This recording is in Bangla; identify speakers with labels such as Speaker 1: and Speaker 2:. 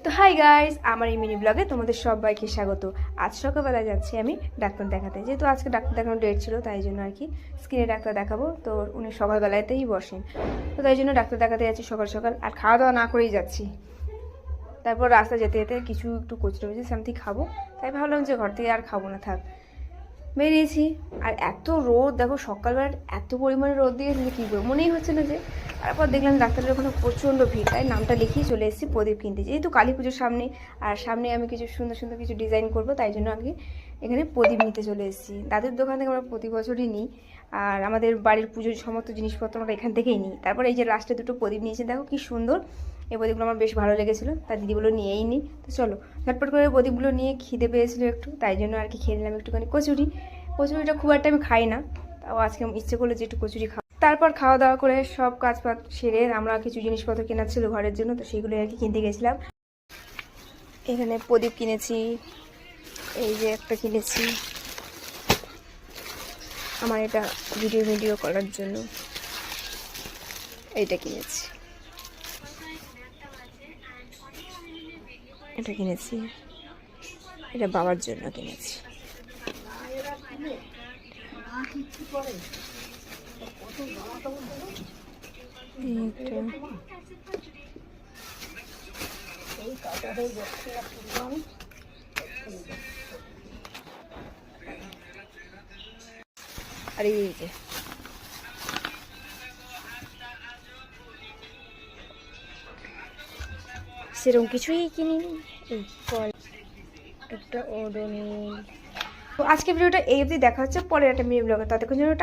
Speaker 1: তো হাই গাইস, আমার এই মিনি ব্লগে তোমাদের সবাইকে স্বাগত। আজ সকালবেলা যাচ্ছি আমি ডাক্তার দেখাতে, যেহেতু আজকে ডাক্তার দেখানোর ডেট ছিল, তাই জন্য আর কি স্কিনে ডাক্তার দেখাবো। তো উনি সকালবেলাতেই বসেন, তো তাই জন্য ডাক্তার দেখাতে যাচ্ছি সকাল সকাল। আর খাওয়া দাওয়া না করেই যাচ্ছি। তারপর রাস্তা যেতে যেতে কিছু একটু কচুরি বচি সামথিং খাবো, তাই ভাবলাম যে ঘর থেকে আর খাবো না, থাক। বেরিয়েছি, আর এত রোদ দেখো, সকালবেলা এত পরিমাণে রোদ দিয়েছে যে কী করবো মনেই হচ্ছে না যে। তারপর দেখলাম ডাক্তারের ওখানে প্রচণ্ড ভিড়, তাই নামটা লিখিয়ে চলে এসেছি প্রদীপ কিনতে, যেহেতু কালী পুজোর সামনে। আর সামনে আমি কিছু সুন্দর সুন্দর কিছু ডিজাইন করবো, তাই জন্য আর কি এখানে প্রদীপ নিতে চলে এসেছি। দাদুর দোকান থেকে আমরা প্রতি বছরই নিই, আর আমাদের বাড়ির পুজোর সমস্ত জিনিসপত্র আমরা এখান থেকেই নিই। তারপর এই যে লাস্টে দুটো প্রদীপ নিয়েছি, দেখো কি সুন্দর। এই প্রদীপগুলো আমার বেশ ভালো লেগেছিলো, তার দিদিগুলো নিয়েই নিই। তো চলো ঝটপট করে প্রদীপগুলো নিয়ে, খিদে পেয়েছিলো একটু, তাই জন্য আর কি খেয়ে নিলাম একটুখানি কচুরি। কচুরিটা খুব একটা আমি খাই না, তাও আজকে ইচ্ছে করলো যে একটু কচুরি খাওয়া। তারপর খাওয়া দাওয়া করে সব কাজবাজ সেরে আমরা কিছু জিনিসপত্র কেনার ছিল ঘরের জন্য, তো সেগুলো আর কি কিনতে গেছিলাম। এখানে প্রদীপ কিনেছি, এই যে একটা কিনেছি আমার এটা ভিডিও করার জন্য, এইটা কিনেছি, এটা কিনেছি, এটা বাবার জন্য কিনেছি। আর এই যে সেরকম কিছুই কিনিনি, এই ফল একটা ওডোনিল। তো আজকে ভিডিওটা এই অবধি, দেখা হচ্ছে পরের একটা মিনি ব্লগে। ততক্ষণ জন্য